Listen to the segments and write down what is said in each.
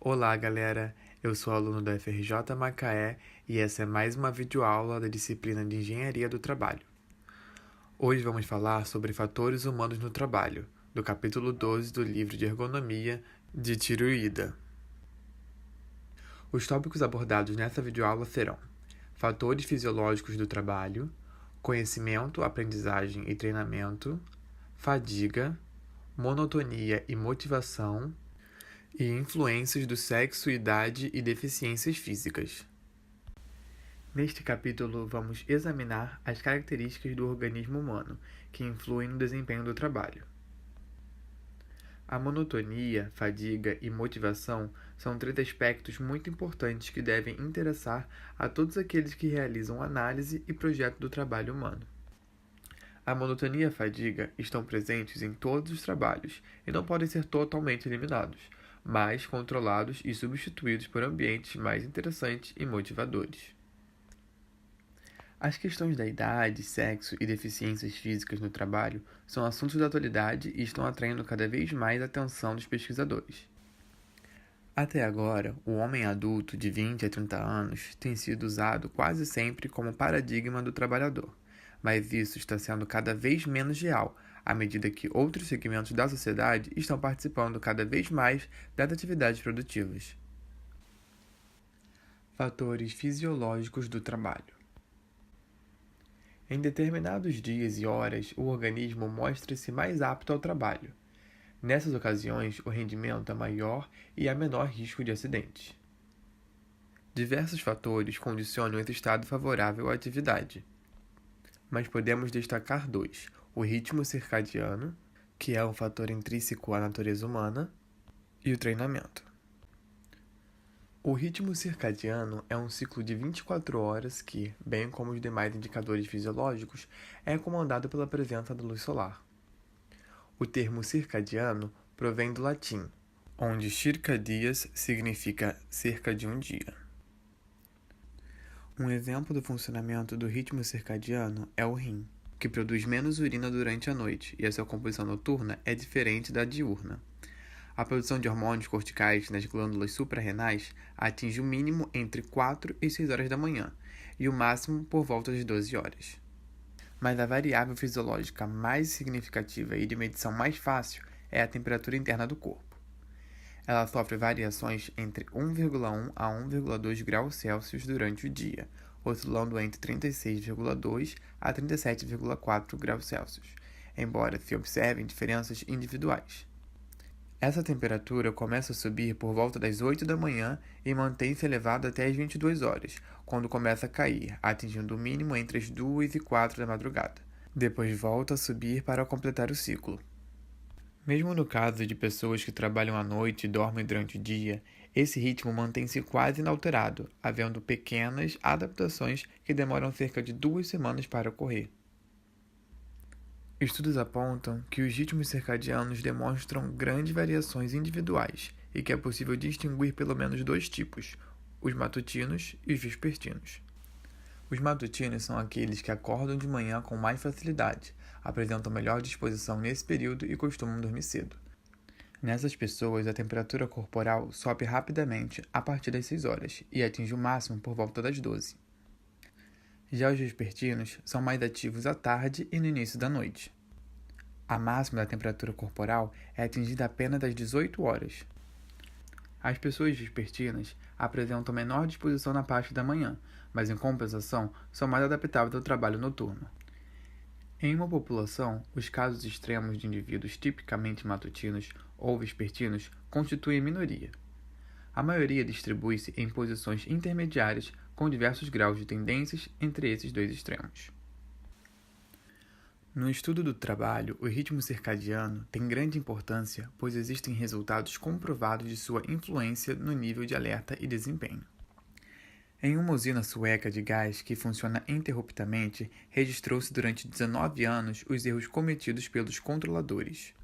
Olá, galera! Eu sou aluno da FRJ Macaé e essa é mais uma videoaula da disciplina de Engenharia do Trabalho. Hoje vamos falar sobre fatores humanos no trabalho, do capítulo 12 do livro de Ergonomia de Tiruída. Os tópicos abordados nessa videoaula serão fatores fisiológicos do trabalho, conhecimento, aprendizagem e treinamento, fadiga, monotonia e motivação, e influências do sexo, idade e deficiências físicas. Neste capítulo, vamos examinar as características do organismo humano que influem no desempenho do trabalho. A monotonia, fadiga e motivação são três aspectos muito importantes que devem interessar a todos aqueles que realizam análise e projeto do trabalho humano. A monotonia e a fadiga estão presentes em todos os trabalhos e não podem ser totalmente eliminados, mas controlados e substituídos por ambientes mais interessantes e motivadores. As questões da idade, sexo e deficiências físicas no trabalho são assuntos da atualidade e estão atraindo cada vez mais a atenção dos pesquisadores. Até agora, o homem adulto de 20 a 30 anos tem sido usado quase sempre como paradigma do trabalhador, mas isso está sendo cada vez menos real, à medida que outros segmentos da sociedade estão participando cada vez mais das atividades produtivas. Fatores fisiológicos do trabalho. Em determinados dias e horas, o organismo mostra-se mais apto ao trabalho. Nessas ocasiões, o rendimento é maior e há menor risco de acidentes. Diversos fatores condicionam esse estado favorável à atividade, mas podemos destacar dois: o ritmo circadiano, que é um fator intrínseco à natureza humana, e o treinamento. O ritmo circadiano é um ciclo de 24 horas que, bem como os demais indicadores fisiológicos, é comandado pela presença da luz solar. O termo circadiano provém do latim, onde circa dias significa cerca de um dia. Um exemplo do funcionamento do ritmo circadiano é o rim, que produz menos urina durante a noite e a sua composição noturna é diferente da diurna. A produção de hormônios corticais nas glândulas suprarrenais atinge o mínimo entre 4 e 6 horas da manhã e o máximo por volta das 12 horas. Mas a variável fisiológica mais significativa e de medição mais fácil é a temperatura interna do corpo. Ela sofre variações entre 1,1 a 1,2 graus Celsius durante o dia, oscilando entre 36,2 a 37,4 graus Celsius, embora se observem diferenças individuais. Essa temperatura começa a subir por volta das 8 da manhã e mantém-se elevada até as 22 horas, quando começa a cair, atingindo o mínimo entre as 2 e 4 da madrugada. Depois volta a subir para completar o ciclo. Mesmo no caso de pessoas que trabalham à noite e dormem durante o dia, esse ritmo mantém-se quase inalterado, havendo pequenas adaptações que demoram cerca de 2 semanas para ocorrer. Estudos apontam que os ritmos circadianos demonstram grandes variações individuais e que é possível distinguir pelo menos dois tipos, os matutinos e os vespertinos. Os matutinos são aqueles que acordam de manhã com mais facilidade, apresentam melhor disposição nesse período e costumam dormir cedo. Nessas pessoas, a temperatura corporal sobe rapidamente a partir das 6 horas e atinge o máximo por volta das 12. Já os vespertinos são mais ativos à tarde e no início da noite. A máxima da temperatura corporal é atingida apenas às 18 horas. As pessoas vespertinas apresentam menor disposição na parte da manhã, mas em compensação são mais adaptáveis ao trabalho noturno. Em uma população, os casos extremos de indivíduos tipicamente matutinos ou vespertinos constituem minoria. A maioria distribui-se em posições intermediárias com diversos graus de tendências entre esses dois extremos. No estudo do trabalho, o ritmo circadiano tem grande importância, pois existem resultados comprovados de sua influência no nível de alerta e desempenho. Em uma usina sueca de gás que funciona ininterruptamente, registrou-se durante 19 anos os erros cometidos pelos controladores.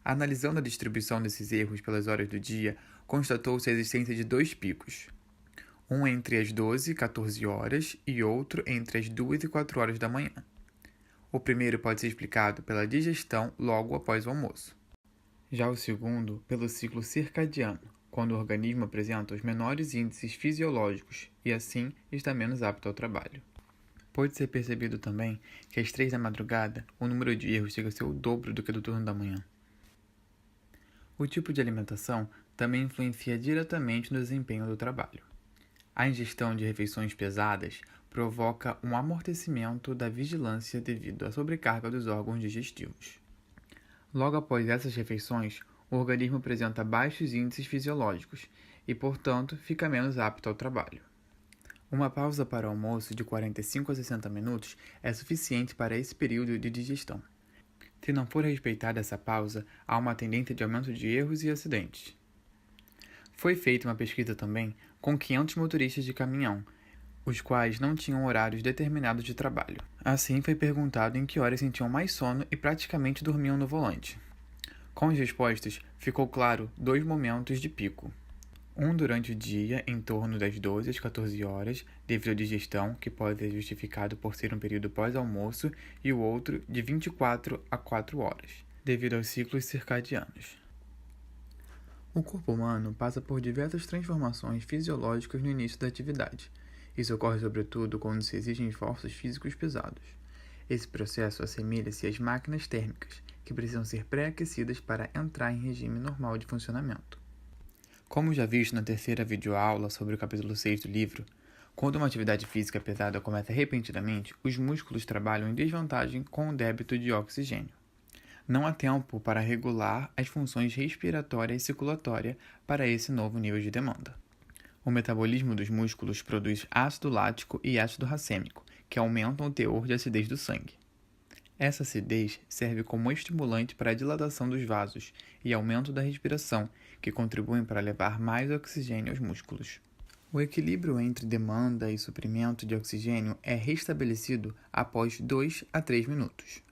Analisando a distribuição desses erros pelas horas do dia, constatou-se a existência de dois picos. Um entre as 12 e 14 horas e outro entre as 2 e 4 horas da manhã. O primeiro pode ser explicado pela digestão logo após o almoço. Já o segundo, pelo ciclo circadiano, quando o organismo apresenta os menores índices fisiológicos e, assim, está menos apto ao trabalho. Pode ser percebido também que às 3 da madrugada o número de erros chega a ser o dobro do que do turno da manhã. O tipo de alimentação também influencia diretamente no desempenho do trabalho. A ingestão de refeições pesadas provoca um amortecimento da vigilância devido à sobrecarga dos órgãos digestivos. Logo após essas refeições, o organismo apresenta baixos índices fisiológicos e, portanto, fica menos apto ao trabalho. Uma pausa para o almoço de 45 a 60 minutos é suficiente para esse período de digestão. Se não for respeitada essa pausa, há uma tendência de aumento de erros e acidentes. Foi feita uma pesquisa também com 500 motoristas de caminhão, os quais não tinham horários determinados de trabalho. Assim, foi perguntado em que horas sentiam mais sono e praticamente dormiam no volante. Com as respostas, ficou claro 2 momentos de pico. Um durante o dia, em torno das 12 às 14 horas, devido à digestão, que pode ser justificado por ser um período pós-almoço, e o outro de 24 a 4 horas, devido aos ciclos circadianos. O corpo humano passa por diversas transformações fisiológicas no início da atividade. Isso ocorre sobretudo quando se exigem esforços físicos pesados. Esse processo assemelha-se às máquinas térmicas, que precisam ser pré-aquecidas para entrar em regime normal de funcionamento. Como já visto na terceira videoaula sobre o capítulo 6 do livro, quando uma atividade física pesada começa repentinamente, os músculos trabalham em desvantagem com o débito de oxigênio. Não há tempo para regular as funções respiratória e circulatória para esse novo nível de demanda. O metabolismo dos músculos produz ácido lático e ácido racêmico, que aumentam o teor de acidez do sangue. Essa acidez serve como estimulante para a dilatação dos vasos e aumento da respiração, que contribuem para levar mais oxigênio aos músculos. O equilíbrio entre demanda e suprimento de oxigênio é restabelecido após 2 a 3 minutos.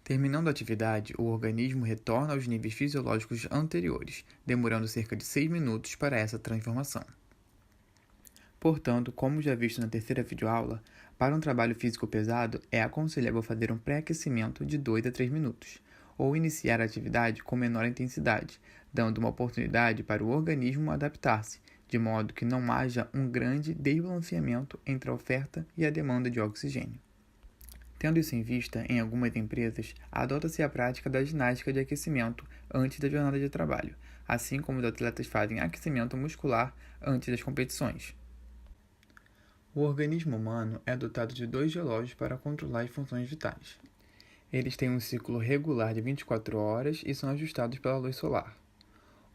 Terminando a atividade, o organismo retorna aos níveis fisiológicos anteriores, demorando cerca de 6 minutos para essa transformação. Portanto, como já visto na terceira videoaula, para um trabalho físico pesado, é aconselhável fazer um pré-aquecimento de 2 a 3 minutos, ou iniciar a atividade com menor intensidade, dando uma oportunidade para o organismo adaptar-se, de modo que não haja um grande desbalanceamento entre a oferta e a demanda de oxigênio. Tendo isso em vista, em algumas empresas, adota-se a prática da ginástica de aquecimento antes da jornada de trabalho, assim como os atletas fazem aquecimento muscular antes das competições. O organismo humano é dotado de 2 relógios para controlar as funções vitais. Eles têm um ciclo regular de 24 horas e são ajustados pela luz solar.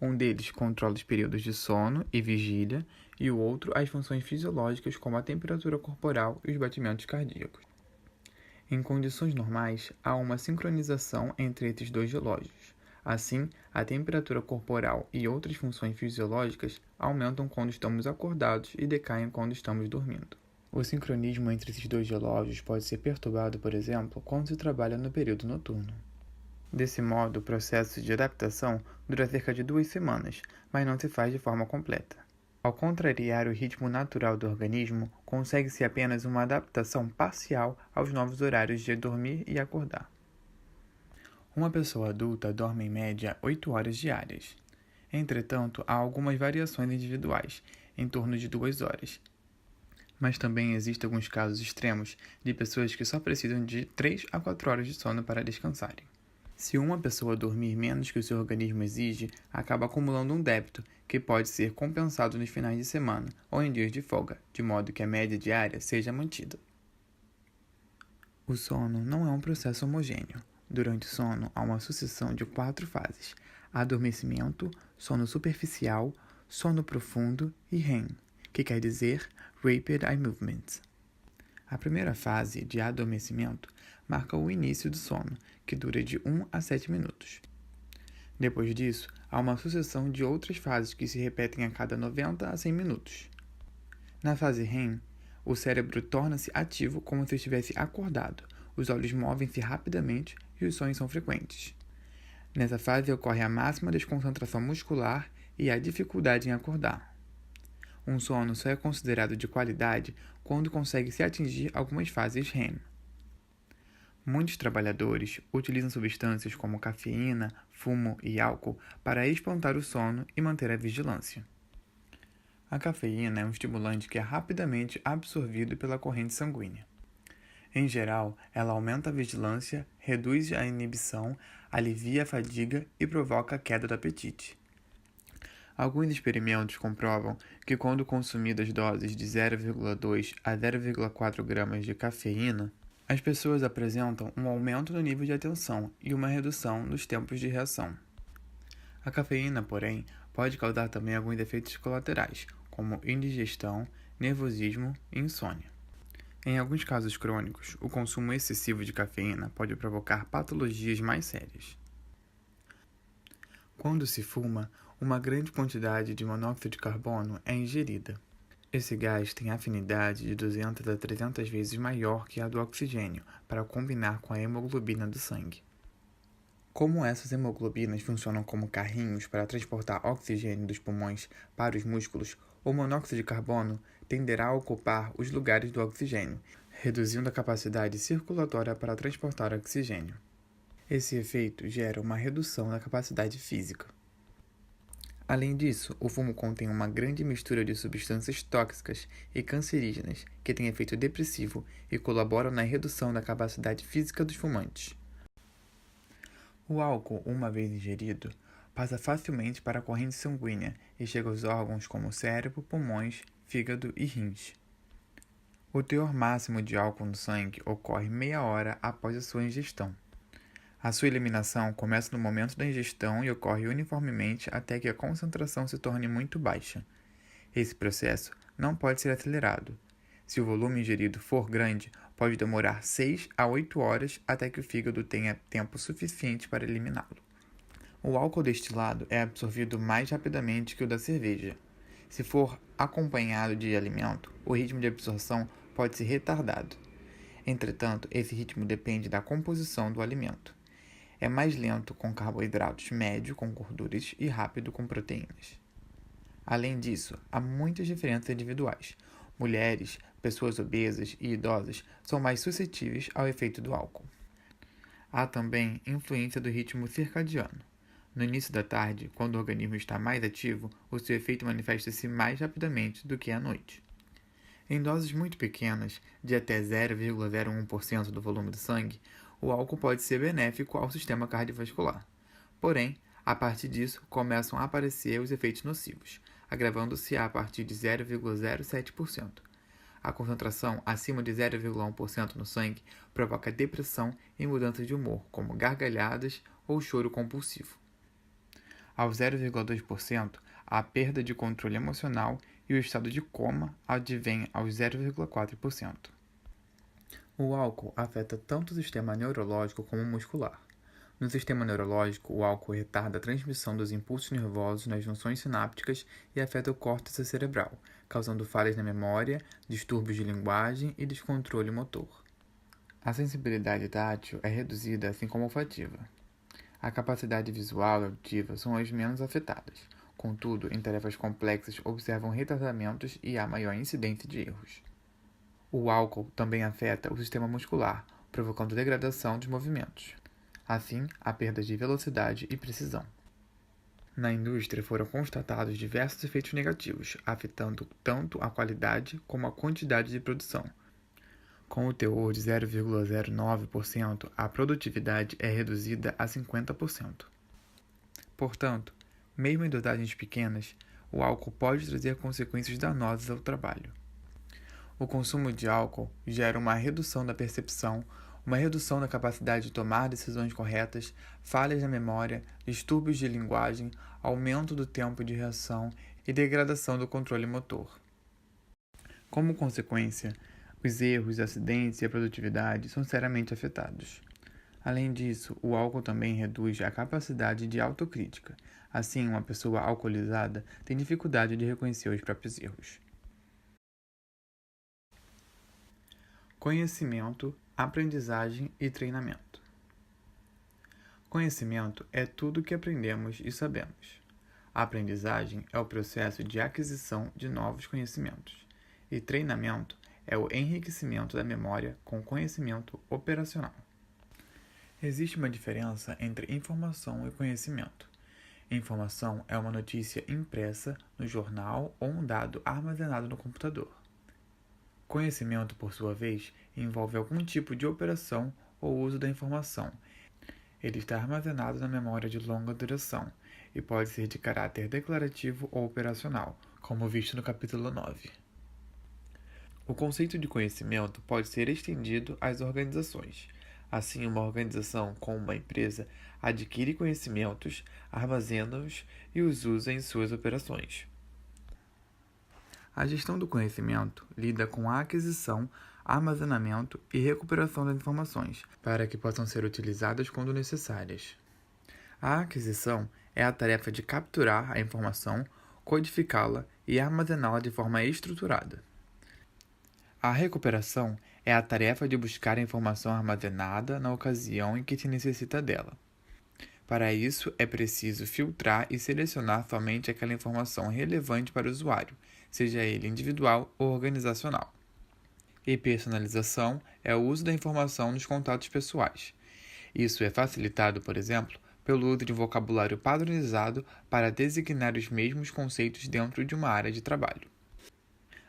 Um deles controla os períodos de sono e vigília, e o outro as funções fisiológicas como a temperatura corporal e os batimentos cardíacos. Em condições normais, há uma sincronização entre esses 2 relógios. Assim, a temperatura corporal e outras funções fisiológicas aumentam quando estamos acordados e decaem quando estamos dormindo. O sincronismo entre esses 2 relógios pode ser perturbado, por exemplo, quando se trabalha no período noturno. Desse modo, o processo de adaptação dura cerca de 2 semanas, mas não se faz de forma completa. Ao contrariar o ritmo natural do organismo, consegue-se apenas uma adaptação parcial aos novos horários de dormir e acordar. Uma pessoa adulta dorme em média 8 horas diárias. Entretanto, há algumas variações individuais, em torno de 2 horas. Mas também existem alguns casos extremos de pessoas que só precisam de 3 a 4 horas de sono para descansarem. Se uma pessoa dormir menos que o seu organismo exige, acaba acumulando um débito, que pode ser compensado nos finais de semana ou em dias de folga, de modo que a média diária seja mantida. O sono não é um processo homogêneo. Durante o sono, há uma sucessão de 4 fases: adormecimento, sono superficial, sono profundo e REM, que quer dizer Rapid Eye Movement. A primeira fase, de adormecimento, marca o início do sono, que dura de 1 a 7 minutos. Depois disso, há uma sucessão de outras fases que se repetem a cada 90 a 100 minutos. Na fase REM, o cérebro torna-se ativo como se estivesse acordado, os olhos movem-se rapidamente e os sonhos são frequentes. Nessa fase ocorre a máxima desconcentração muscular e a dificuldade em acordar. Um sono só é considerado de qualidade quando consegue-se atingir algumas fases REM. Muitos trabalhadores utilizam substâncias como cafeína, fumo e álcool para espantar o sono e manter a vigilância. A cafeína é um estimulante que é rapidamente absorvido pela corrente sanguínea. Em geral, ela aumenta a vigilância, reduz a inibição, alivia a fadiga e provoca a queda do apetite. Alguns experimentos comprovam que quando consumidas doses de 0,2 a 0,4 gramas de cafeína, as pessoas apresentam um aumento no nível de atenção e uma redução nos tempos de reação. A cafeína, porém, pode causar também alguns efeitos colaterais, como indigestão, nervosismo e insônia. Em alguns casos crônicos, o consumo excessivo de cafeína pode provocar patologias mais sérias. Quando se fuma, uma grande quantidade de monóxido de carbono é ingerida. Esse gás tem afinidade de 200 a 300 vezes maior que a do oxigênio para combinar com a hemoglobina do sangue. Como essas hemoglobinas funcionam como carrinhos para transportar oxigênio dos pulmões para os músculos, o monóxido de carbono tenderá a ocupar os lugares do oxigênio, reduzindo a capacidade circulatória para transportar oxigênio. Esse efeito gera uma redução da capacidade física. Além disso, o fumo contém uma grande mistura de substâncias tóxicas e cancerígenas que têm efeito depressivo e colaboram na redução da capacidade física dos fumantes. O álcool, uma vez ingerido, passa facilmente para a corrente sanguínea e chega aos órgãos como cérebro, pulmões, fígado e rins. O teor máximo de álcool no sangue ocorre meia hora após a sua ingestão. A sua eliminação começa no momento da ingestão e ocorre uniformemente até que a concentração se torne muito baixa. Esse processo não pode ser acelerado. Se o volume ingerido for grande, pode demorar 6 a 8 horas até que o fígado tenha tempo suficiente para eliminá-lo. O álcool destilado é absorvido mais rapidamente que o da cerveja. Se for acompanhado de alimento, o ritmo de absorção pode ser retardado. Entretanto, esse ritmo depende da composição do alimento. É mais lento com carboidratos, médio com gorduras e rápido com proteínas. Além disso, há muitas diferenças individuais. Mulheres, pessoas obesas e idosas são mais suscetíveis ao efeito do álcool. Há também influência do ritmo circadiano. No início da tarde, quando o organismo está mais ativo, o seu efeito manifesta-se mais rapidamente do que à noite. Em doses muito pequenas, de até 0,01% do volume do sangue, o álcool pode ser benéfico ao sistema cardiovascular. Porém, a partir disso, começam a aparecer os efeitos nocivos, agravando-se a partir de 0,07%. A concentração acima de 0,1% no sangue provoca depressão e mudanças de humor, como gargalhadas ou choro compulsivo. Ao 0,2%, a perda de controle emocional e o estado de coma advém aos 0,4%. O álcool afeta tanto o sistema neurológico como o muscular. No sistema neurológico, o álcool retarda a transmissão dos impulsos nervosos nas junções sinápticas e afeta o córtex cerebral, causando falhas na memória, distúrbios de linguagem e descontrole motor. A sensibilidade tátil é reduzida, assim como a olfativa. A capacidade visual e auditiva são as menos afetadas. Contudo, em tarefas complexas observam retardamentos e há maior incidência de erros. O álcool também afeta o sistema muscular, provocando degradação dos movimentos. Assim, há perdas de velocidade e precisão. Na indústria foram constatados diversos efeitos negativos, afetando tanto a qualidade como a quantidade de produção. Com o teor de 0,09%, a produtividade é reduzida a 50%. Portanto, mesmo em dosagens pequenas, o álcool pode trazer consequências danosas ao trabalho. O consumo de álcool gera uma redução da percepção, uma redução da capacidade de tomar decisões corretas, falhas na memória, distúrbios de linguagem, aumento do tempo de reação e degradação do controle motor. Como consequência, os erros, acidentes e a produtividade são seriamente afetados. Além disso, o álcool também reduz a capacidade de autocrítica. Assim, uma pessoa alcoolizada tem dificuldade de reconhecer os próprios erros. Conhecimento, aprendizagem e treinamento. Conhecimento é tudo o que aprendemos e sabemos. A aprendizagem é o processo de aquisição de novos conhecimentos. E treinamento é o enriquecimento da memória com conhecimento operacional. Existe uma diferença entre informação e conhecimento. Informação é uma notícia impressa no jornal ou um dado armazenado no computador. Conhecimento, por sua vez, envolve algum tipo de operação ou uso da informação. Ele está armazenado na memória de longa duração e pode ser de caráter declarativo ou operacional, como visto no capítulo 9. O conceito de conhecimento pode ser estendido às organizações. Assim, uma organização, como uma empresa, adquire conhecimentos, armazena-os e os usa em suas operações. A gestão do conhecimento lida com a aquisição, armazenamento e recuperação das informações, para que possam ser utilizadas quando necessárias. A aquisição é a tarefa de capturar a informação, codificá-la e armazená-la de forma estruturada. A recuperação é a tarefa de buscar a informação armazenada na ocasião em que se necessita dela. Para isso, é preciso filtrar e selecionar somente aquela informação relevante para o usuário, seja ele individual ou organizacional. E personalização é o uso da informação nos contatos pessoais. Isso é facilitado, por exemplo, pelo uso de um vocabulário padronizado para designar os mesmos conceitos dentro de uma área de trabalho.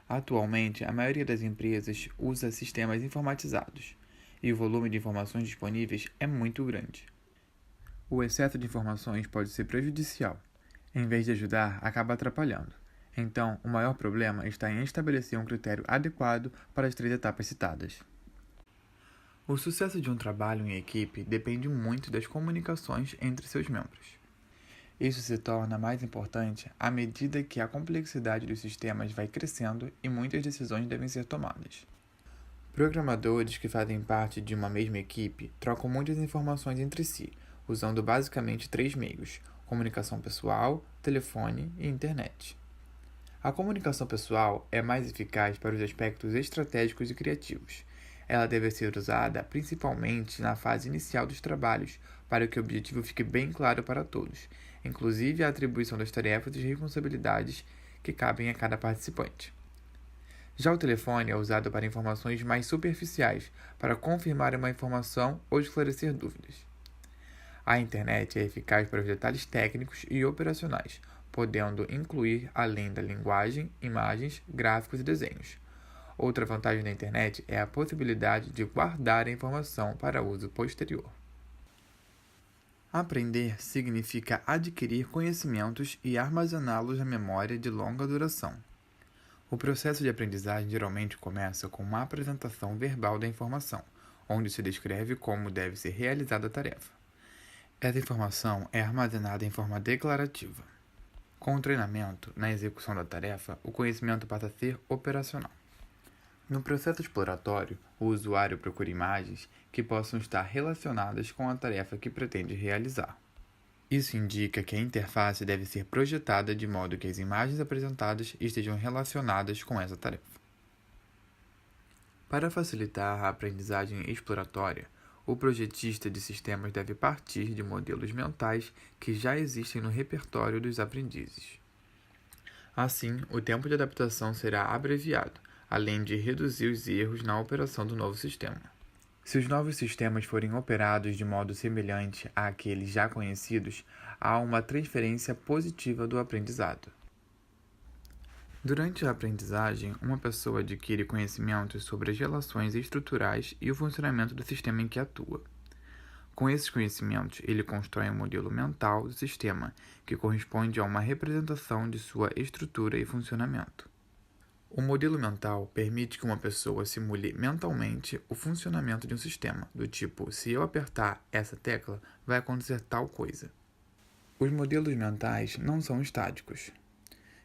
Atualmente, a maioria das empresas usa sistemas informatizados, e o volume de informações disponíveis é muito grande. O excesso de informações pode ser prejudicial. Em vez de ajudar, acaba atrapalhando. Então, o maior problema está em estabelecer um critério adequado para as 3 etapas citadas. O sucesso de um trabalho em equipe depende muito das comunicações entre seus membros. Isso se torna mais importante à medida que a complexidade dos sistemas vai crescendo e muitas decisões devem ser tomadas. Programadores que fazem parte de uma mesma equipe trocam muitas informações entre si, usando basicamente 3 meios: comunicação pessoal, telefone e internet. A comunicação pessoal é mais eficaz para os aspectos estratégicos e criativos. Ela deve ser usada principalmente na fase inicial dos trabalhos, para que o objetivo fique bem claro para todos, inclusive a atribuição das tarefas e responsabilidades que cabem a cada participante. Já o telefone é usado para informações mais superficiais, para confirmar uma informação ou esclarecer dúvidas. A internet é eficaz para os detalhes técnicos e operacionais, podendo incluir, além da linguagem, imagens, gráficos e desenhos. Outra vantagem da internet é a possibilidade de guardar a informação para uso posterior. Aprender significa adquirir conhecimentos e armazená-los na memória de longa duração. O processo de aprendizagem geralmente começa com uma apresentação verbal da informação, onde se descreve como deve ser realizada a tarefa. Essa informação é armazenada em forma declarativa. Com o treinamento na execução da tarefa, o conhecimento passa a ser operacional. No processo exploratório, o usuário procura imagens que possam estar relacionadas com a tarefa que pretende realizar. Isso indica que a interface deve ser projetada de modo que as imagens apresentadas estejam relacionadas com essa tarefa. Para facilitar a aprendizagem exploratória, o projetista de sistemas deve partir de modelos mentais que já existem no repertório dos aprendizes. Assim, o tempo de adaptação será abreviado, além de reduzir os erros na operação do novo sistema. Se os novos sistemas forem operados de modo semelhante àqueles já conhecidos, há uma transferência positiva do aprendizado. Durante a aprendizagem, uma pessoa adquire conhecimentos sobre as relações estruturais e o funcionamento do sistema em que atua. Com esses conhecimentos, ele constrói um modelo mental do sistema, que corresponde a uma representação de sua estrutura e funcionamento. O modelo mental permite que uma pessoa simule mentalmente o funcionamento de um sistema, do tipo, se eu apertar essa tecla, vai acontecer tal coisa. Os modelos mentais não são estáticos.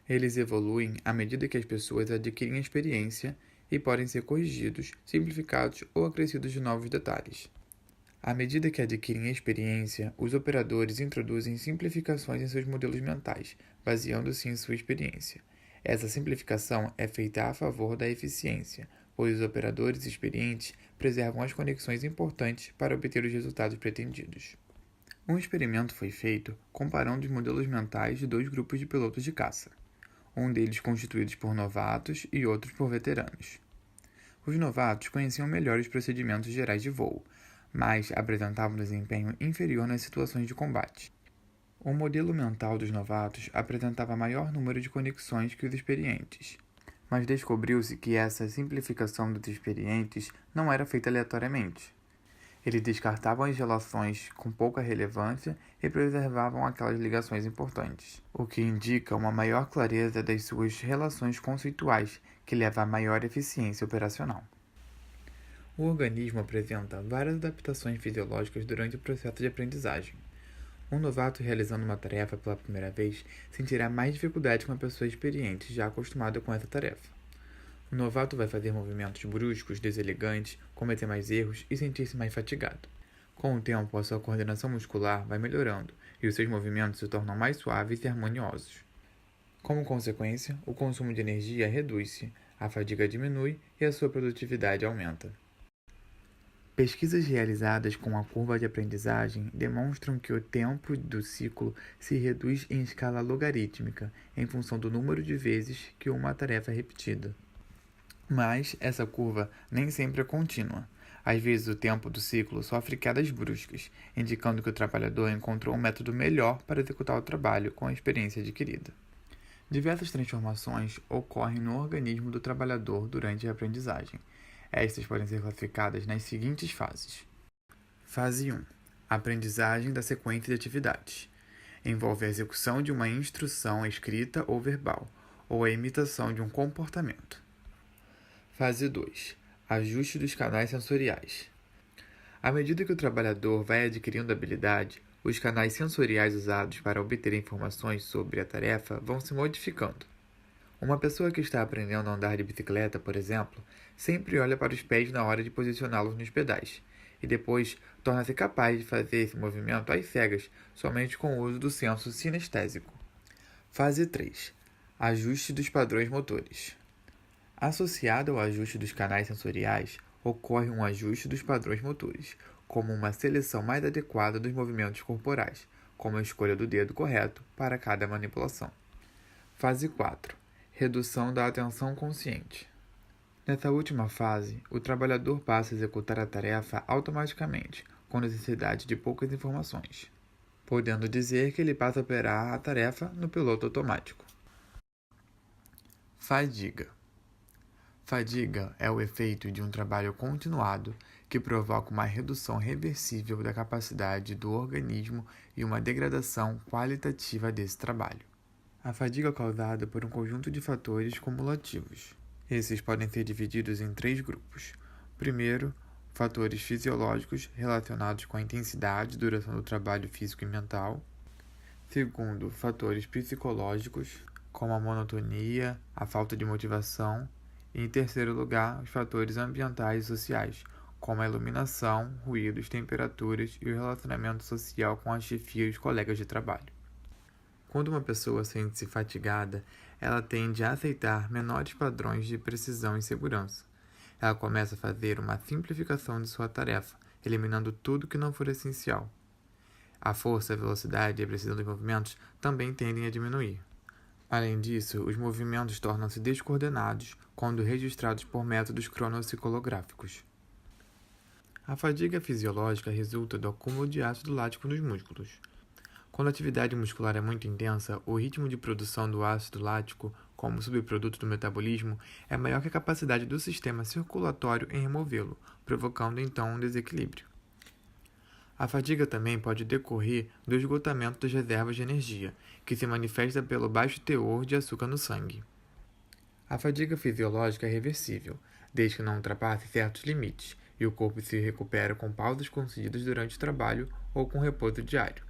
Eles evoluem à medida que as pessoas adquirem experiência e podem ser corrigidos, simplificados ou acrescidos de novos detalhes. À medida que adquirem experiência, os operadores introduzem simplificações em seus modelos mentais, baseando-se em sua experiência. Essa simplificação é feita a favor da eficiência, pois os operadores experientes preservam as conexões importantes para obter os resultados pretendidos. Um experimento foi feito comparando os modelos mentais de 2 grupos de pilotos de caça, um deles constituídos por novatos e outros por veteranos. Os novatos conheciam melhor os procedimentos gerais de voo, mas apresentavam um desempenho inferior nas situações de combate. O modelo mental dos novatos apresentava maior número de conexões que os experientes, mas descobriu-se que essa simplificação dos experientes não era feita aleatoriamente. Eles descartavam as relações com pouca relevância e preservavam aquelas ligações importantes, o que indica uma maior clareza das suas relações conceituais, que leva a maior eficiência operacional. O organismo apresenta várias adaptações fisiológicas durante o processo de aprendizagem. Um novato realizando uma tarefa pela primeira vez sentirá mais dificuldade que uma pessoa experiente já acostumada com essa tarefa. O novato vai fazer movimentos bruscos, deselegantes, cometer mais erros e sentir-se mais fatigado. Com o tempo, a sua coordenação muscular vai melhorando e os seus movimentos se tornam mais suaves e harmoniosos. Como consequência, o consumo de energia reduz-se, a fadiga diminui e a sua produtividade aumenta. Pesquisas realizadas com a curva de aprendizagem demonstram que o tempo do ciclo se reduz em escala logarítmica em função do número de vezes que uma tarefa é repetida. Mas essa curva nem sempre é contínua. Às vezes o tempo do ciclo sofre quedas bruscas, indicando que o trabalhador encontrou um método melhor para executar o trabalho com a experiência adquirida. Diversas transformações ocorrem no organismo do trabalhador durante a aprendizagem. Estas podem ser classificadas nas seguintes fases. Fase 1. Aprendizagem da sequência de atividades. Envolve a execução de uma instrução escrita ou verbal, ou a imitação de um comportamento. Fase 2. Ajuste dos canais sensoriais. À medida que o trabalhador vai adquirindo habilidade, os canais sensoriais usados para obter informações sobre a tarefa vão se modificando. Uma pessoa que está aprendendo a andar de bicicleta, por exemplo, sempre olha para os pés na hora de posicioná-los nos pedais, e depois torna-se capaz de fazer esse movimento às cegas, somente com o uso do senso sinestésico. Fase 3. Ajuste dos padrões motores. Associado ao ajuste dos canais sensoriais, ocorre um ajuste dos padrões motores, como uma seleção mais adequada dos movimentos corporais, como a escolha do dedo correto para cada manipulação. Fase 4. Redução da atenção consciente. Nessa última fase, o trabalhador passa a executar a tarefa automaticamente, com necessidade de poucas informações, podendo dizer que ele passa a operar a tarefa no piloto automático. Fadiga. Fadiga é o efeito de um trabalho continuado que provoca uma redução reversível da capacidade do organismo e uma degradação qualitativa desse trabalho. A fadiga é causada por um conjunto de fatores cumulativos. Esses podem ser divididos em 3 grupos. Primeiro, fatores fisiológicos relacionados com a intensidade e duração do trabalho físico e mental. Segundo, fatores psicológicos, como a monotonia, a falta de motivação. E, em terceiro lugar, os fatores ambientais e sociais, como a iluminação, ruídos, temperaturas e o relacionamento social com a chefia e os colegas de trabalho. Quando uma pessoa sente-se fatigada, ela tende a aceitar menores padrões de precisão e segurança. Ela começa a fazer uma simplificação de sua tarefa, eliminando tudo que não for essencial. A força, a velocidade e a precisão dos movimentos também tendem a diminuir. Além disso, os movimentos tornam-se descoordenados quando registrados por métodos cronoescalográficos. A fadiga fisiológica resulta do acúmulo de ácido lático nos músculos. Quando a atividade muscular é muito intensa, o ritmo de produção do ácido lático, como subproduto do metabolismo, é maior que a capacidade do sistema circulatório em removê-lo, provocando então um desequilíbrio. A fadiga também pode decorrer do esgotamento das reservas de energia, que se manifesta pelo baixo teor de açúcar no sangue. A fadiga fisiológica é reversível, desde que não ultrapasse certos limites, e o corpo se recupera com pausas concedidas durante o trabalho ou com repouso diário.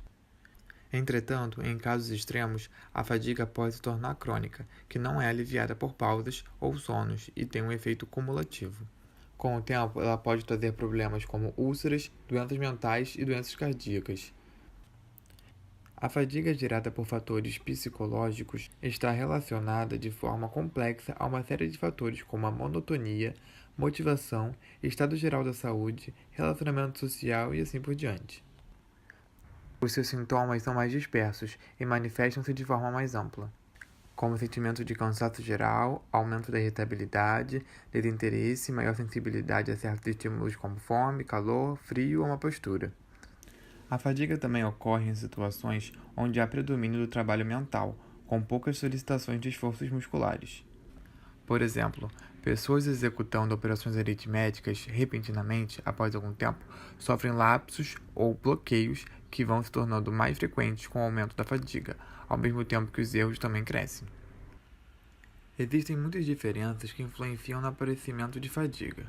Entretanto, em casos extremos, a fadiga pode se tornar crônica, que não é aliviada por pausas ou sonos e tem um efeito cumulativo. Com o tempo, ela pode trazer problemas como úlceras, doenças mentais e doenças cardíacas. A fadiga gerada por fatores psicológicos está relacionada de forma complexa a uma série de fatores como a monotonia, motivação, estado geral da saúde, relacionamento social e assim por diante. Os seus sintomas são mais dispersos e manifestam-se de forma mais ampla. como sentimento de cansaço geral, aumento da irritabilidade, desinteresse, maior sensibilidade a certos estímulos como fome, calor, frio ou uma postura. A fadiga também ocorre em situações onde há predomínio do trabalho mental, com poucas solicitações de esforços musculares. Por exemplo, pessoas executando operações aritméticas repentinamente, após algum tempo, sofrem lapsos ou bloqueios que vão se tornando mais frequentes com o aumento da fadiga, ao mesmo tempo que os erros também crescem. Existem muitas diferenças que influenciam no aparecimento de fadiga,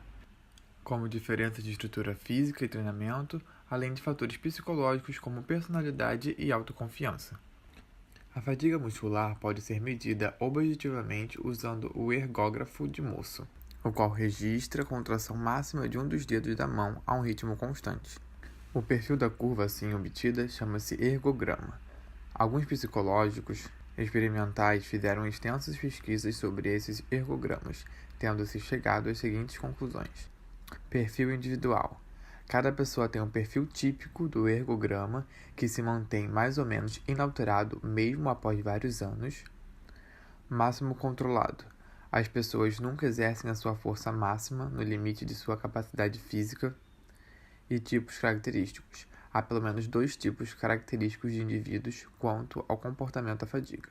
como diferenças de estrutura física e treinamento, além de fatores psicológicos como personalidade e autoconfiança. A fadiga muscular pode ser medida objetivamente usando o ergógrafo de Mosso, o qual registra a contração máxima de um dos dedos da mão a um ritmo constante. O perfil da curva assim obtida chama-se ergograma. Alguns psicólogos experimentais fizeram extensas pesquisas sobre esses ergogramas, tendo-se chegado às seguintes conclusões. Perfil individual. Cada pessoa tem um perfil típico do ergograma que se mantém mais ou menos inalterado mesmo após vários anos. Máximo controlado. As pessoas nunca exercem a sua força máxima no limite de sua capacidade física. E tipos característicos. Há pelo menos 2 tipos característicos de indivíduos quanto ao comportamento da fadiga.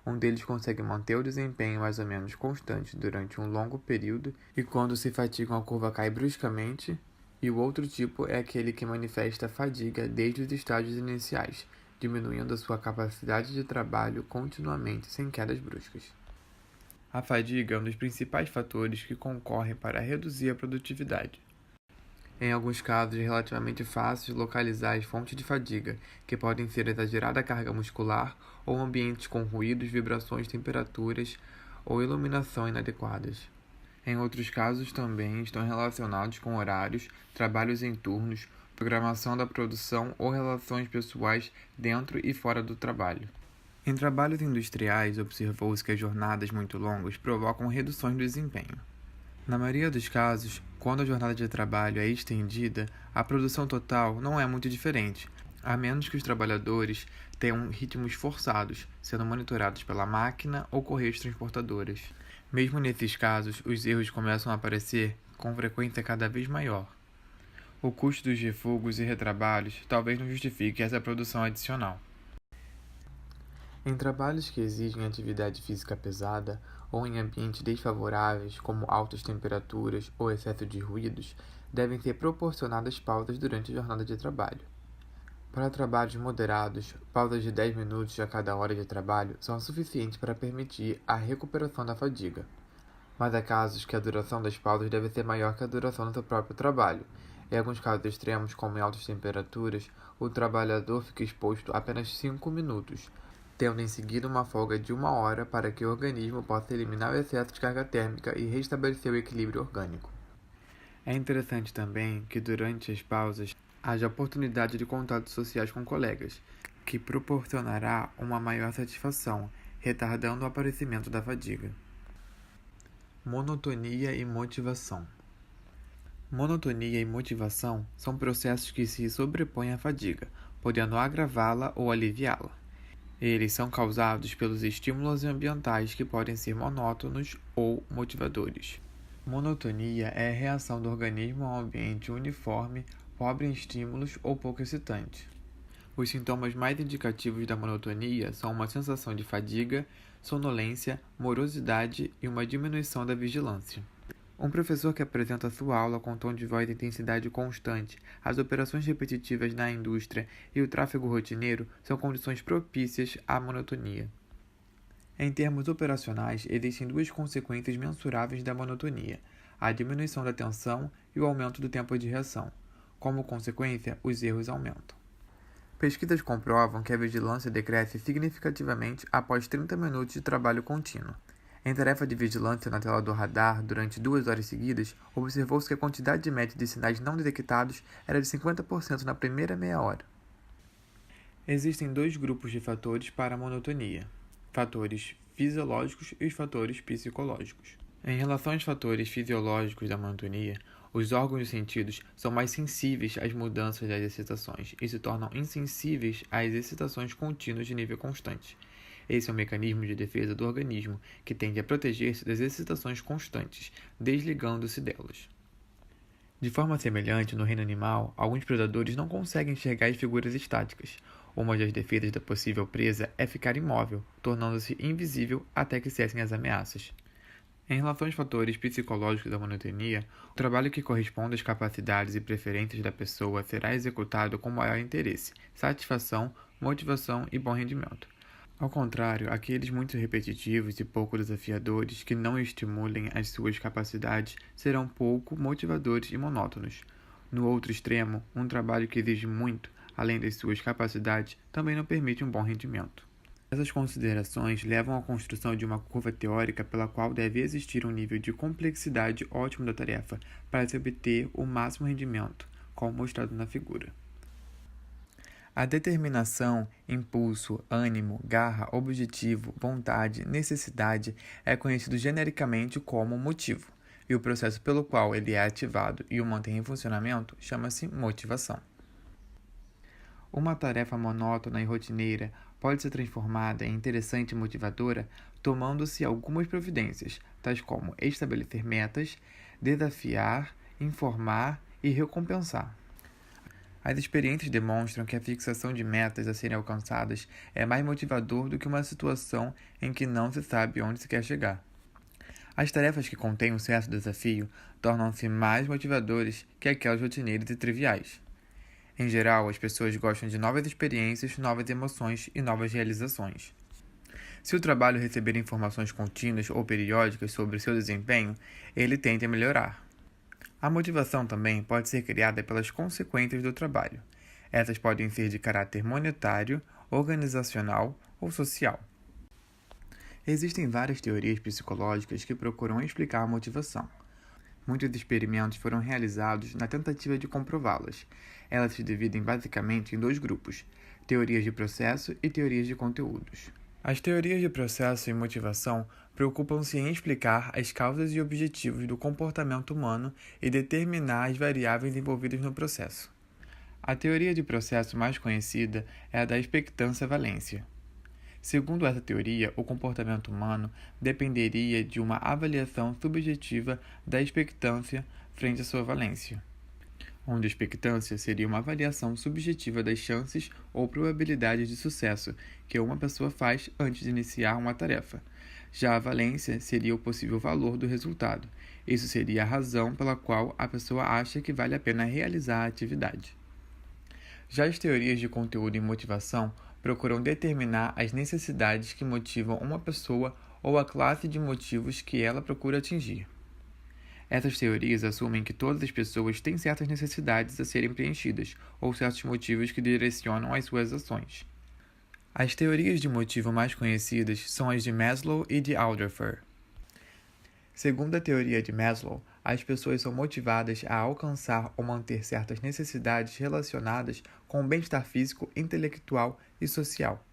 Um deles consegue manter o desempenho mais ou menos constante durante um longo período e quando se fatigam a curva cai bruscamente, e o outro tipo é aquele que manifesta fadiga desde os estágios iniciais, diminuindo a sua capacidade de trabalho continuamente sem quedas bruscas. A fadiga é um dos principais fatores que concorrem para reduzir a produtividade. Em alguns casos, é relativamente fácil localizar as fontes de fadiga, que podem ser exagerada carga muscular ou ambientes com ruídos, vibrações, temperaturas ou iluminação inadequadas. Em outros casos, também estão relacionados com horários, trabalhos em turnos, programação da produção ou relações pessoais dentro e fora do trabalho. Em trabalhos industriais, observou-se que as jornadas muito longas provocam reduções do desempenho. Na maioria dos casos, quando a jornada de trabalho é estendida, a produção total não é muito diferente, a menos que os trabalhadores tenham ritmos forçados, sendo monitorados pela máquina ou correios transportadoras. Mesmo nesses casos, os erros começam a aparecer com frequência cada vez maior. O custo dos refugos e retrabalhos talvez não justifique essa produção adicional. Em trabalhos que exigem atividade física pesada ou em ambientes desfavoráveis, como altas temperaturas ou excesso de ruídos, devem ser proporcionadas pausas durante a jornada de trabalho. Para trabalhos moderados, pausas de 10 minutos a cada hora de trabalho são suficientes para permitir a recuperação da fadiga. Mas há casos que a duração das pausas deve ser maior que a duração do seu próprio trabalho. Em alguns casos extremos, como em altas temperaturas, o trabalhador fica exposto a apenas 5 minutos, tendo em seguida uma folga de 1 hora para que o organismo possa eliminar o excesso de carga térmica e restabelecer o equilíbrio orgânico. É interessante também que durante as pausas haja oportunidade de contatos sociais com colegas, que proporcionará uma maior satisfação, retardando o aparecimento da fadiga. Monotonia e motivação. Monotonia e motivação são processos que se sobrepõem à fadiga, podendo agravá-la ou aliviá-la. Eles são causados pelos estímulos ambientais que podem ser monótonos ou motivadores. Monotonia é a reação do organismo a um ambiente uniforme, pobre em estímulos ou pouco excitante. Os sintomas mais indicativos da monotonia são uma sensação de fadiga, sonolência, morosidade e uma diminuição da vigilância. Um professor que apresenta sua aula com tom de voz e intensidade constante, as operações repetitivas na indústria e o tráfego rotineiro são condições propícias à monotonia. Em termos operacionais, existem 2 consequências mensuráveis da monotonia: a diminuição da tensão e o aumento do tempo de reação. Como consequência, os erros aumentam. Pesquisas comprovam que a vigilância decresce significativamente após 30 minutos de trabalho contínuo. Em tarefa de vigilância na tela do radar durante 2 horas seguidas, observou-se que a quantidade média de sinais não detectados era de 50% na primeira meia hora. Existem 2 grupos de fatores para a monotonia: fatores fisiológicos e os fatores psicológicos. Em relação aos fatores fisiológicos da monotonia, os órgãos dos sentidos são mais sensíveis às mudanças das excitações e se tornam insensíveis às excitações contínuas de nível constante. Esse é um mecanismo de defesa do organismo que tende a proteger-se das excitações constantes, desligando-se delas. De forma semelhante, no reino animal, alguns predadores não conseguem enxergar as figuras estáticas. Uma das defesas da possível presa é ficar imóvel, tornando-se invisível até que cessem as ameaças. Em relação aos fatores psicológicos da monotonia, o trabalho que corresponde às capacidades e preferências da pessoa será executado com maior interesse, satisfação, motivação e bom rendimento. Ao contrário, aqueles muito repetitivos e pouco desafiadores que não estimulem as suas capacidades serão pouco motivadores e monótonos. No outro extremo, um trabalho que exige muito, além das suas capacidades, também não permite um bom rendimento. Essas considerações levam à construção de uma curva teórica pela qual deve existir um nível de complexidade ótimo da tarefa para se obter o máximo rendimento, como mostrado na figura. A determinação, impulso, ânimo, garra, objetivo, vontade, necessidade é conhecido genericamente como motivo, e o processo pelo qual ele é ativado e o mantém em funcionamento chama-se motivação. Uma tarefa monótona e rotineira pode ser transformada em interessante e motivadora tomando-se algumas providências, tais como estabelecer metas, desafiar, informar e recompensar. As experiências demonstram que a fixação de metas a serem alcançadas é mais motivador do que uma situação em que não se sabe onde se quer chegar. As tarefas que contêm um certo desafio tornam-se mais motivadoras que aquelas rotineiras e triviais. Em geral, as pessoas gostam de novas experiências, novas emoções e novas realizações. Se o trabalho receber informações contínuas ou periódicas sobre seu desempenho, ele tende a melhorar. A motivação também pode ser criada pelas consequências do trabalho. Essas podem ser de caráter monetário, organizacional ou social. Existem várias teorias psicológicas que procuram explicar a motivação. Muitos experimentos foram realizados na tentativa de comprová-las. Elas se dividem basicamente em dois grupos: teorias de processo e teorias de conteúdos. As teorias de processo e motivação preocupam-se em explicar as causas e objetivos do comportamento humano e determinar as variáveis envolvidas no processo. A teoria de processo mais conhecida é a da expectância-valência. Segundo essa teoria, o comportamento humano dependeria de uma avaliação subjetiva da expectância frente à sua valência, onde a expectância seria uma avaliação subjetiva das chances ou probabilidades de sucesso que uma pessoa faz antes de iniciar uma tarefa. Já a valência seria o possível valor do resultado. Isso seria a razão pela qual a pessoa acha que vale a pena realizar a atividade. Já as teorias de conteúdo e motivação procuram determinar as necessidades que motivam uma pessoa ou a classe de motivos que ela procura atingir. Essas teorias assumem que todas as pessoas têm certas necessidades a serem preenchidas ou certos motivos que direcionam as suas ações. As teorias de motivo mais conhecidas são as de Maslow e de Alderfer. Segundo a teoria de Maslow, as pessoas são motivadas a alcançar ou manter certas necessidades relacionadas com o bem-estar físico, intelectual e social.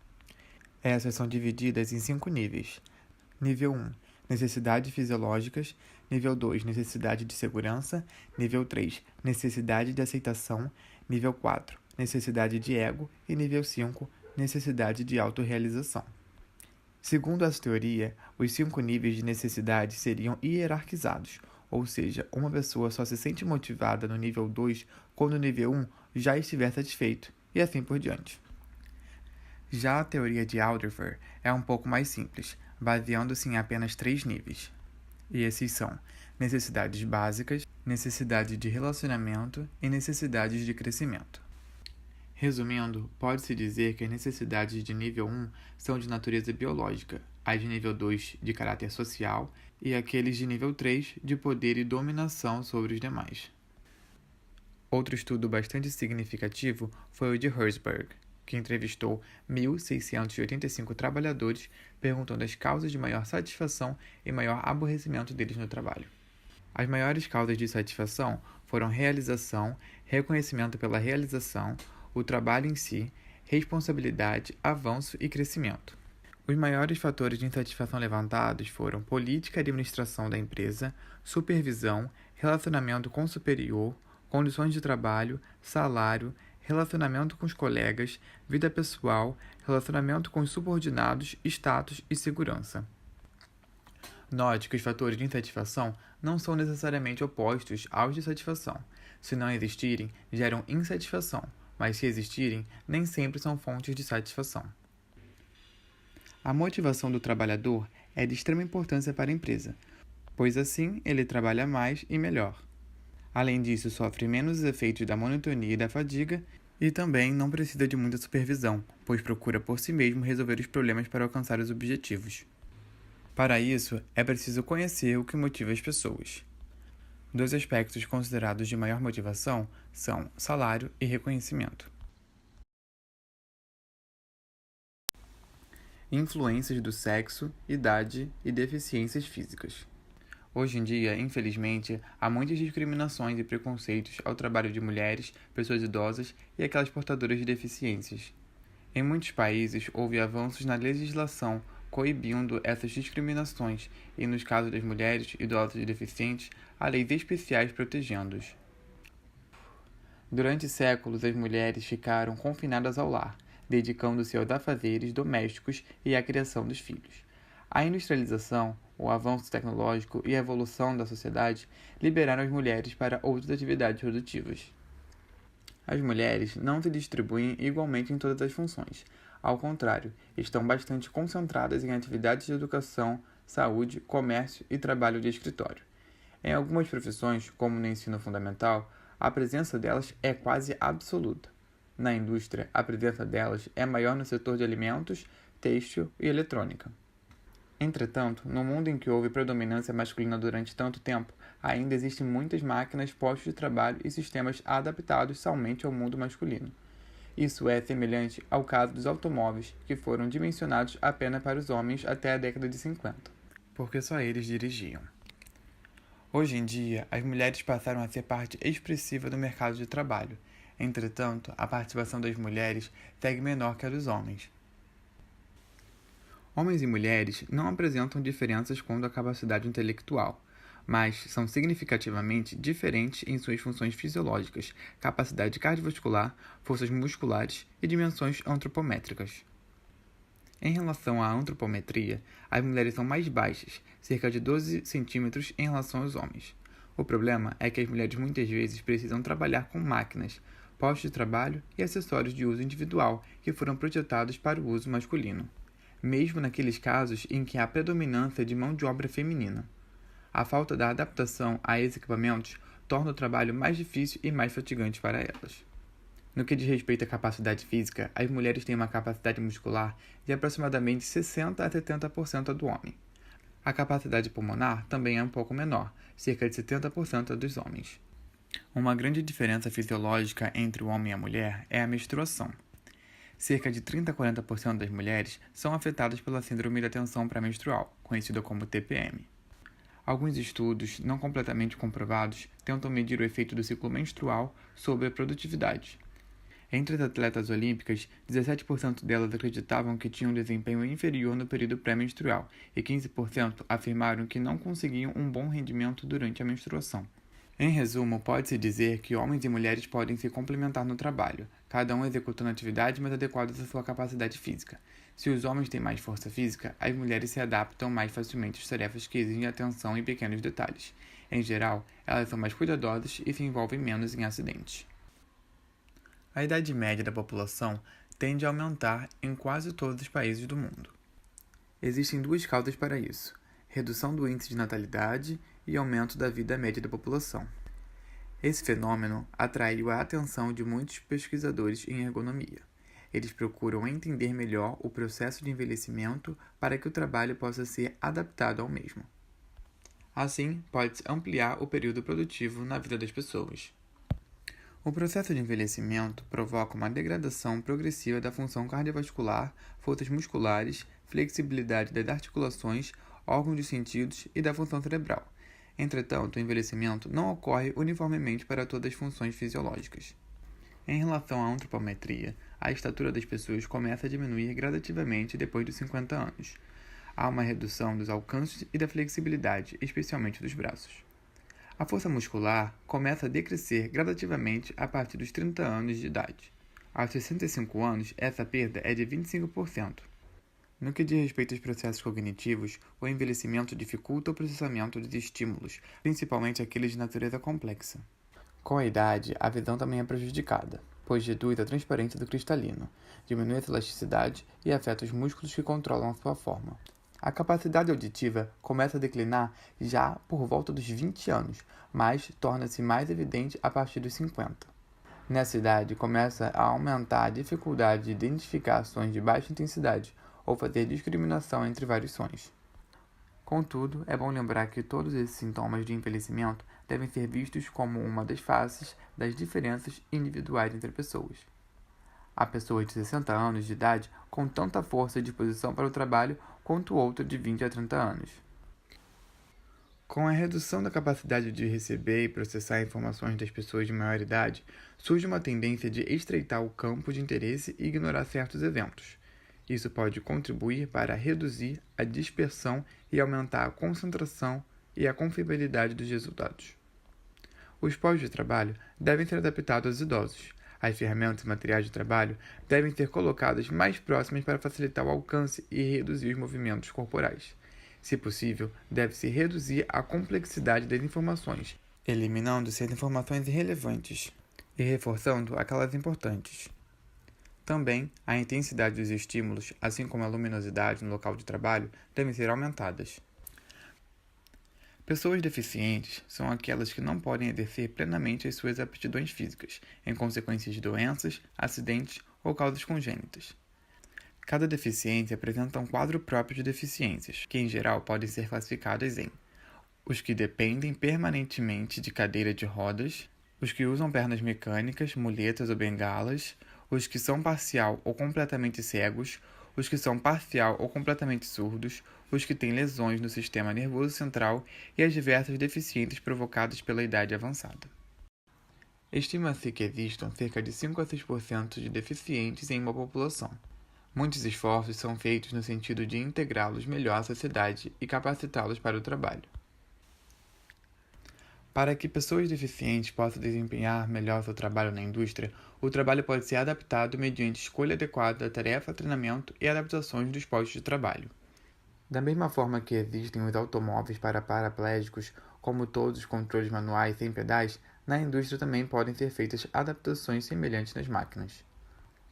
Essas são divididas em 5 níveis. Nível 1, necessidades fisiológicas. Nível 2, necessidade de segurança. Nível 3, necessidade de aceitação. Nível 4, necessidade de ego. E nível 5, necessidade de autorrealização. Segundo essa teoria, os 5 níveis de necessidade seriam hierarquizados, ou seja, uma pessoa só se sente motivada no nível 2 quando o nível 1 já estiver satisfeito, e assim por diante. Já a teoria de Alderfer é um pouco mais simples, baseando-se em apenas 3 níveis. E esses são necessidades básicas, necessidade de relacionamento e necessidades de crescimento. Resumindo, pode-se dizer que as necessidades de nível 1 são de natureza biológica, as de nível 2 de caráter social e aqueles de nível 3 de poder e dominação sobre os demais. Outro estudo bastante significativo foi o de Herzberg, que entrevistou 1.685 trabalhadores perguntando as causas de maior satisfação e maior aborrecimento deles no trabalho. As maiores causas de satisfação foram realização, reconhecimento pela realização, o trabalho em si, responsabilidade, avanço e crescimento. Os maiores fatores de insatisfação levantados foram política e administração da empresa, supervisão, relacionamento com o superior, condições de trabalho, salário, relacionamento com os colegas, vida pessoal, relacionamento com os subordinados, status e segurança. Note que os fatores de insatisfação não são necessariamente opostos aos de satisfação. Se não existirem, geram insatisfação, mas se existirem, nem sempre são fontes de satisfação. A motivação do trabalhador é de extrema importância para a empresa, pois assim ele trabalha mais e melhor. Além disso, sofre menos os efeitos da monotonia e da fadiga e também não precisa de muita supervisão, pois procura por si mesmo resolver os problemas para alcançar os objetivos. Para isso, é preciso conhecer o que motiva as pessoas. Dois aspectos considerados de maior motivação são salário e reconhecimento. Influências do sexo, idade e deficiências físicas. Hoje em dia, infelizmente, há muitas discriminações e preconceitos ao trabalho de mulheres, pessoas idosas e aquelas portadoras de deficiências. Em muitos países, houve avanços na legislação coibindo essas discriminações e, nos casos das mulheres, idosas e deficientes, há leis especiais protegendo-os. Durante séculos, as mulheres ficaram confinadas ao lar, dedicando-se aos afazeres domésticos e à criação dos filhos. A industrialização, o avanço tecnológico e a evolução da sociedade liberaram as mulheres para outras atividades produtivas. As mulheres não se distribuem igualmente em todas as funções. Ao contrário, estão bastante concentradas em atividades de educação, saúde, comércio e trabalho de escritório. Em algumas profissões, como no ensino fundamental, a presença delas é quase absoluta. Na indústria, a presença delas é maior no setor de alimentos, têxtil e eletrônica. Entretanto, no mundo em que houve predominância masculina durante tanto tempo, ainda existem muitas máquinas, postos de trabalho e sistemas adaptados somente ao mundo masculino. Isso é semelhante ao caso dos automóveis, que foram dimensionados apenas para os homens até a década de 50, porque só eles dirigiam. Hoje em dia, as mulheres passaram a ser parte expressiva do mercado de trabalho. Entretanto, a participação das mulheres segue menor que a dos homens. Homens e mulheres não apresentam diferenças quanto à capacidade intelectual, mas são significativamente diferentes em suas funções fisiológicas, capacidade cardiovascular, forças musculares e dimensões antropométricas. Em relação à antropometria, as mulheres são mais baixas, cerca de 12 centímetros em relação aos homens. O problema é que as mulheres muitas vezes precisam trabalhar com máquinas, postos de trabalho e acessórios de uso individual que foram projetados para o uso masculino, mesmo naqueles casos em que há predominância de mão de obra feminina. A falta da adaptação a esses equipamentos torna o trabalho mais difícil e mais fatigante para elas. No que diz respeito à capacidade física, as mulheres têm uma capacidade muscular de aproximadamente 60 a 70% do homem. A capacidade pulmonar também é um pouco menor, cerca de 70% dos homens. Uma grande diferença fisiológica entre o homem e a mulher é a menstruação. Cerca de 30 a 40% das mulheres são afetadas pela síndrome da tensão pré-menstrual, conhecida como TPM. Alguns estudos, não completamente comprovados, tentam medir o efeito do ciclo menstrual sobre a produtividade. Entre as atletas olímpicas, 17% delas acreditavam que tinham um desempenho inferior no período pré-menstrual e 15% afirmaram que não conseguiam um bom rendimento durante a menstruação. Em resumo, pode-se dizer que homens e mulheres podem se complementar no trabalho, cada um executando atividades mais adequadas à sua capacidade física. Se os homens têm mais força física, as mulheres se adaptam mais facilmente às tarefas que exigem atenção em pequenos detalhes. Em geral, elas são mais cuidadosas e se envolvem menos em acidentes. A idade média da população tende a aumentar em quase todos os países do mundo. Existem duas causas para isso: redução do índice de natalidade e aumento da vida média da população. Esse fenômeno atraiu a atenção de muitos pesquisadores em ergonomia. Eles procuram entender melhor o processo de envelhecimento para que o trabalho possa ser adaptado ao mesmo. Assim, pode-se ampliar o período produtivo na vida das pessoas. O processo de envelhecimento provoca uma degradação progressiva da função cardiovascular, forças musculares, flexibilidade das articulações, órgãos dos sentidos e da função cerebral. Entretanto, o envelhecimento não ocorre uniformemente para todas as funções fisiológicas. Em relação à antropometria, a estatura das pessoas começa a diminuir gradativamente depois dos 50 anos. Há uma redução dos alcances e da flexibilidade, especialmente dos braços. A força muscular começa a decrescer gradativamente a partir dos 30 anos de idade. Aos 65 anos, essa perda é de 25%. No que diz respeito aos processos cognitivos, o envelhecimento dificulta o processamento dos estímulos, principalmente aqueles de natureza complexa. Com a idade, a visão também é prejudicada, pois reduz a transparência do cristalino, diminui a elasticidade e afeta os músculos que controlam a sua forma. A capacidade auditiva começa a declinar já por volta dos 20 anos, mas torna-se mais evidente a partir dos 50. Nessa idade, começa a aumentar a dificuldade de identificar sons de baixa intensidade ou fazer discriminação entre vários sons. Contudo, é bom lembrar que todos esses sintomas de envelhecimento devem ser vistos como uma das faces das diferenças individuais entre pessoas. Há pessoas de 60 anos de idade com tanta força e disposição para o trabalho quanto outra de 20 a 30 anos. Com a redução da capacidade de receber e processar informações das pessoas de maior idade, surge uma tendência de estreitar o campo de interesse e ignorar certos eventos. Isso pode contribuir para reduzir a dispersão e aumentar a concentração e a confiabilidade dos resultados. Os postos de trabalho devem ser adaptados aos idosos. As ferramentas e materiais de trabalho devem ser colocadas mais próximas para facilitar o alcance e reduzir os movimentos corporais. Se possível, deve-se reduzir a complexidade das informações, eliminando-se as informações irrelevantes e reforçando aquelas importantes. Também, a intensidade dos estímulos, assim como a luminosidade no local de trabalho, devem ser aumentadas. Pessoas deficientes são aquelas que não podem exercer plenamente as suas aptidões físicas, em consequência de doenças, acidentes ou causas congênitas. Cada deficiência apresenta um quadro próprio de deficiências, que em geral podem ser classificadas em os que dependem permanentemente de cadeira de rodas, os que usam pernas mecânicas, muletas ou bengalas, os que são parcial ou completamente cegos, os que são parcial ou completamente surdos, os que têm lesões no sistema nervoso central e as diversas deficiências provocadas pela idade avançada. Estima-se que existam cerca de 5 a 6% de deficientes em uma população. Muitos esforços são feitos no sentido de integrá-los melhor à sociedade e capacitá-los para o trabalho. Para que pessoas deficientes possam desempenhar melhor seu trabalho na indústria, o trabalho pode ser adaptado mediante escolha adequada da tarefa, treinamento e adaptações dos postos de trabalho. Da mesma forma que existem os automóveis para paraplégicos, como todos os controles manuais sem pedais, na indústria também podem ser feitas adaptações semelhantes nas máquinas.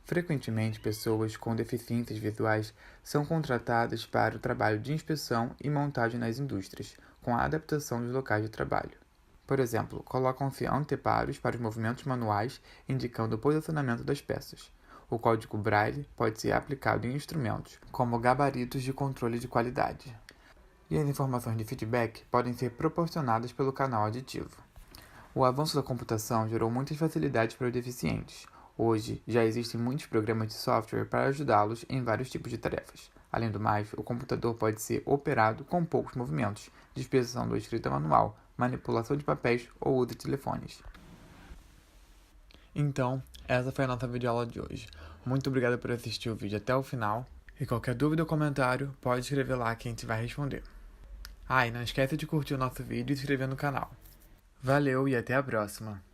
Frequentemente, pessoas com deficiências visuais são contratadas para o trabalho de inspeção e montagem nas indústrias, com a adaptação dos locais de trabalho. Por exemplo, colocam-se anteparos para os movimentos manuais, indicando o posicionamento das peças. O código Braille pode ser aplicado em instrumentos, como gabaritos de controle de qualidade. E as informações de feedback podem ser proporcionadas pelo canal aditivo. O avanço da computação gerou muitas facilidades para os deficientes. Hoje, já existem muitos programas de software para ajudá-los em vários tipos de tarefas. Além do mais, o computador pode ser operado com poucos movimentos, disposição da escrita manual, manipulação de papéis ou uso de telefones. Então, essa foi a nossa videoaula de hoje. Muito obrigado por assistir o vídeo até o final. E qualquer dúvida ou comentário, pode escrever lá que a gente vai responder. E não esquece de curtir o nosso vídeo e se inscrever no canal. Valeu e até a próxima!